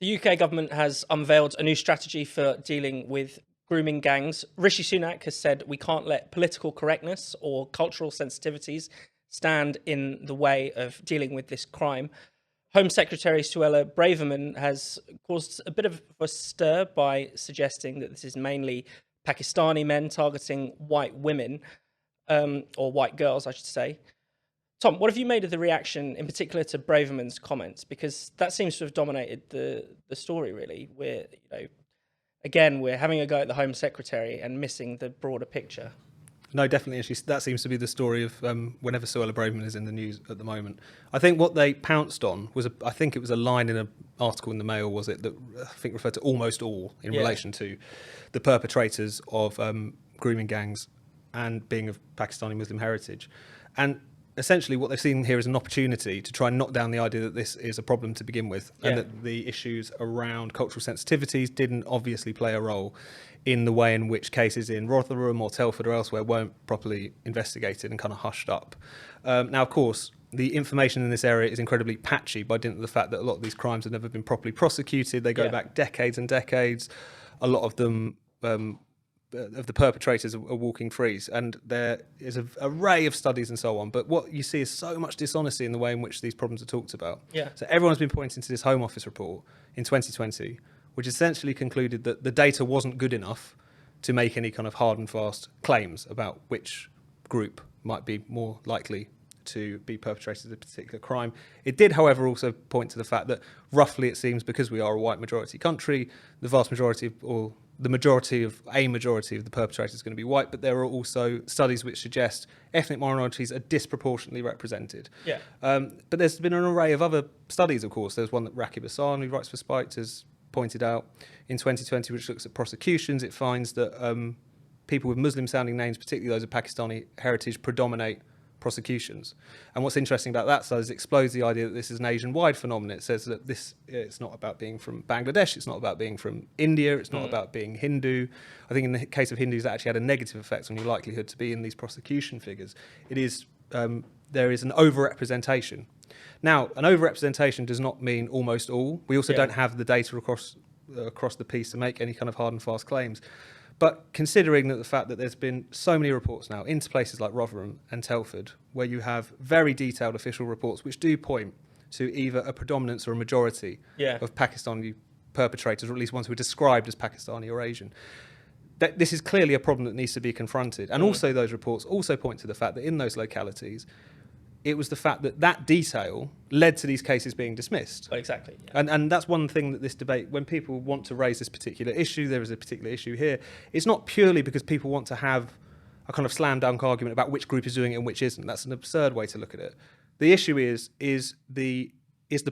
The UK government has unveiled a new strategy for dealing with grooming gangs. Rishi Sunak has said we can't let political correctness or cultural sensitivities stand in the way of dealing with this crime. Home Secretary Suella Braverman has caused a bit of a stir by suggesting that this is mainly Pakistani men targeting white women, or white girls, I should say. Tom, what have you made of the reaction, in particular to Braverman's comments? Because that seems to have dominated the story, really. We're having a go at the Home Secretary and missing the broader picture. No, definitely. Actually, that seems to be the story of whenever Suella Braverman is in the news at the moment. I think what they pounced on was, I think it was a line in an article in the Mail, was it, that I think referred to almost all in relation to the perpetrators of grooming gangs and being of Pakistani Muslim heritage. And essentially what they've seen here is an opportunity to try and knock down the idea that this is a problem to begin with, and that the issues around cultural sensitivities didn't obviously play a role in the way in which cases in Rotherham or Telford or elsewhere weren't properly investigated and kind of hushed up. Now, of course, the information in this area is incredibly patchy by dint of the fact that a lot of these crimes have never been properly prosecuted. They go back decades and decades. A lot of them of the perpetrators are walking frees, and there is an array of studies and so on, but what you see is so much dishonesty in the way in which these problems are talked about. So everyone's been pointing to this Home Office report in 2020, which essentially concluded that the data wasn't good enough to make any kind of hard and fast claims about which group might be more likely to be perpetrators of a particular crime. It did, however, also point to the fact that roughly it seems, because we are a white majority country, the majority of the perpetrators is going to be white, but there are also studies which suggest ethnic minorities are disproportionately represented. But there's been an array of other studies, of course. There's one that Rakib Hassan, who writes for Spiked, has pointed out in 2020, which looks at prosecutions. It finds that people with Muslim-sounding names, particularly those of Pakistani heritage, predominate prosecutions. And what's interesting about that side is it explodes the idea that this is an Asian-wide phenomenon. It says that it's not about being from Bangladesh, it's not about being from India, it's not about being Hindu. I think in the case of Hindus, that actually had a negative effect on your likelihood to be in these prosecution figures. It is there is an overrepresentation. Now, an overrepresentation does not mean almost all. We also don't have the data across the piece to make any kind of hard and fast claims. But considering that the fact that there's been so many reports now into places like Rotherham and Telford, where you have very detailed official reports which do point to either a predominance or a majority of Pakistani perpetrators, or at least ones who are described as Pakistani or Asian, that this is clearly a problem that needs to be confronted. And also those reports also point to the fact that in those localities, it was the fact that that detail led to these cases being dismissed. Exactly. And that's one thing that this debate, when people want to raise this particular issue, there is a particular issue here, it's not purely because people want to have a kind of slam dunk argument about which group is doing it and which isn't. That's an absurd way to look at it. The issue is the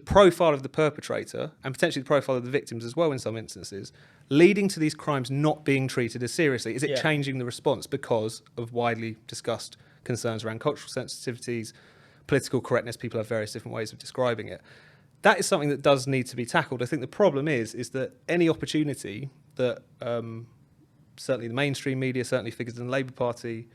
profile of the perpetrator, and potentially the profile of the victims as well in some instances, leading to these crimes not being treated as seriously? Is it changing the response because of widely discussed concerns around cultural sensitivities, political correctness? People have various different ways of describing it. That is something that does need to be tackled. I think the problem is that any opportunity that certainly the mainstream media, certainly figures in the Labour Party,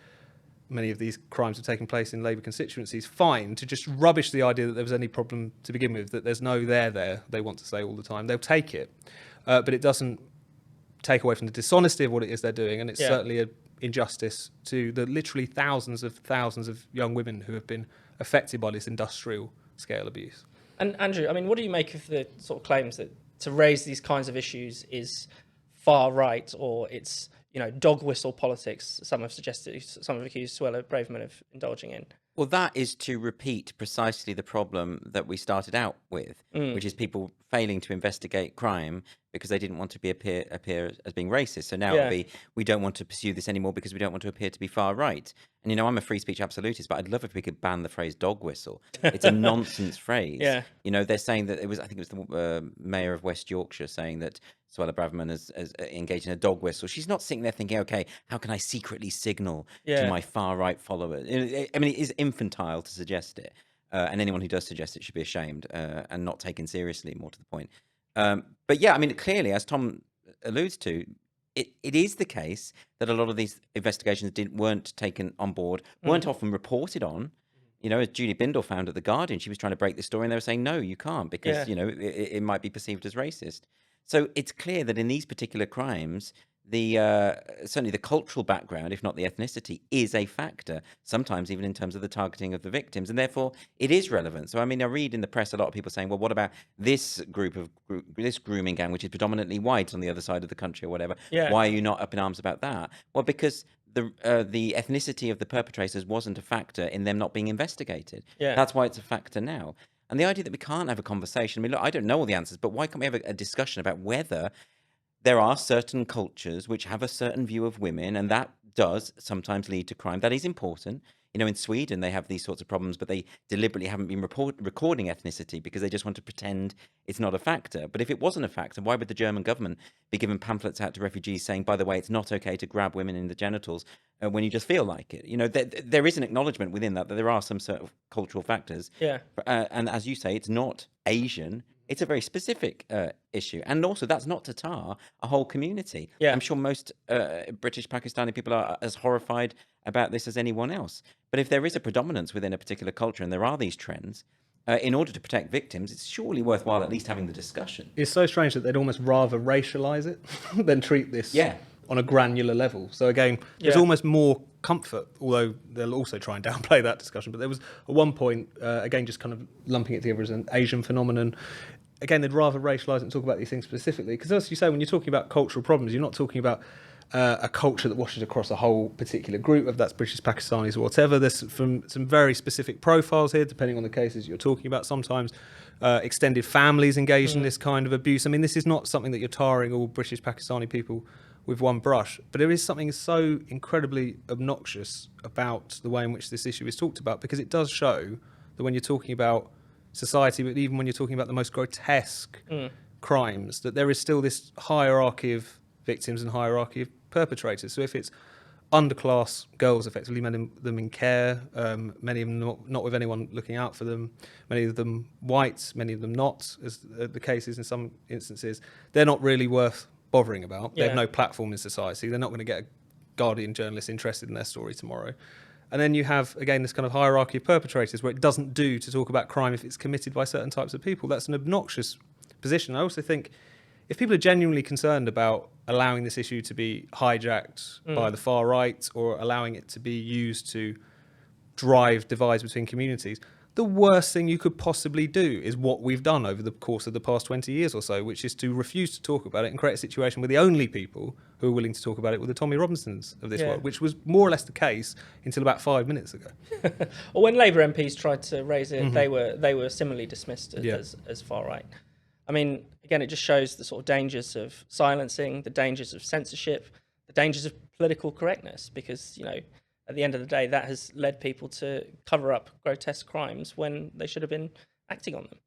many of these crimes have taken place in Labour constituencies, find to just rubbish the idea that there was any problem to begin with, that there's no there, they want to say all the time. They'll take it, but it doesn't take away from the dishonesty of what it is they're doing, and it's certainly an injustice to the literally thousands of young women who have been affected by this industrial scale abuse. And Andrew, I mean, what do you make of the sort of claims that to raise these kinds of issues is far right, or it's, dog whistle politics? Some have accused Suella Braverman of indulging in. Well, that is to repeat precisely the problem that we started out with, which is people failing to investigate crime because they didn't want to appear as being racist. So now it'll be, we don't want to pursue this anymore because we don't want to appear to be far right. And, I'm a free speech absolutist, but I'd love if we could ban the phrase dog whistle. It's a nonsense phrase. They're saying that I think it was the mayor of West Yorkshire saying that Suella Braverman has engaged in a dog whistle. She's not sitting there thinking, okay, how can I secretly signal to my far right followers? I mean, it is infantile to suggest it. And anyone who does suggest it should be ashamed and not taken seriously, more to the point. But yeah, I mean, clearly, as Tom alludes to, it is the case that a lot of these investigations weren't taken on board, weren't often reported on, You know, as Julie Bindel found at The Guardian, she was trying to break the story and they were saying, no, you can't because, Yeah. you know, it might be perceived as racist. So it's clear that in these particular crimes, the certainly the cultural background, if not the ethnicity, is a factor, sometimes even in terms of the targeting of the victims. And therefore, it is relevant. So, I mean, I read in the press a lot of people saying, well, what about this this grooming gang, which is predominantly white on the other side of the country or whatever? Yeah. Why are you not up in arms about that? Well, because the ethnicity of the perpetrators wasn't a factor in them not being investigated. Yeah. That's why it's a factor now. And the idea that we can't have a conversation, I mean, look, I don't know all the answers, but why can't we have a discussion about whether there are certain cultures which have a certain view of women, and that does sometimes lead to crime. That is important. You know, in Sweden, they have these sorts of problems, but they deliberately haven't been recording ethnicity because they just want to pretend it's not a factor. But if it wasn't a factor, why would the German government be giving pamphlets out to refugees saying, by the way, it's not okay to grab women in the genitals when you just feel like it? You know, there is an acknowledgement within that there are some sort of cultural factors. Yeah. And as you say, it's not Asian. It's a very specific issue. And also, that's not to tar a whole community. Yeah. I'm sure most British Pakistani people are as horrified about this as anyone else. But if there is a predominance within a particular culture and there are these trends, in order to protect victims, it's surely worthwhile at least having the discussion. It's so strange that they'd almost rather racialise it than treat this on a granular level. So again, there's almost more comfort, although they'll also try and downplay that discussion. But there was at one point, again, just kind of lumping it together as an Asian phenomenon. Again, they'd rather racialise it and talk about these things specifically. Because as you say, when you're talking about cultural problems, you're not talking about a culture that washes across a whole particular group, if that's British, Pakistanis or whatever. There's from some very specific profiles here, depending on the cases you're talking about. Sometimes extended families engaged in this kind of abuse. I mean, this is not something that you're tarring all British, Pakistani people with one brush, but there is something so incredibly obnoxious about the way in which this issue is talked about, because it does show that when you're talking about society, but even when you're talking about the most grotesque crimes, that there is still this hierarchy of victims and hierarchy of perpetrators. So if it's underclass girls, effectively, many of them in care, many of them not with anyone looking out for them, many of them white, many of them not, as the case is in some instances, they're not really worth bothering about. They have no platform in society. They're not going to get a Guardian journalist interested in their story tomorrow. And then you have, again, this kind of hierarchy of perpetrators where it doesn't do to talk about crime if it's committed by certain types of people. That's an obnoxious position. I also think if people are genuinely concerned about allowing this issue to be hijacked by the far right or allowing it to be used to drive divides between communities, the worst thing you could possibly do is what we've done over the course of the past 20 years or so, which is to refuse to talk about it and create a situation where the only people who are willing to talk about it were the Tommy Robinsons of this world, which was more or less the case until about 5 minutes ago. Or when Labour MPs tried to raise it, they were similarly dismissed as far right. I mean, again, it just shows the sort of dangers of silencing, the dangers of censorship, the dangers of political correctness, because, you know, at the end of the day, that has led people to cover up grotesque crimes when they should have been acting on them.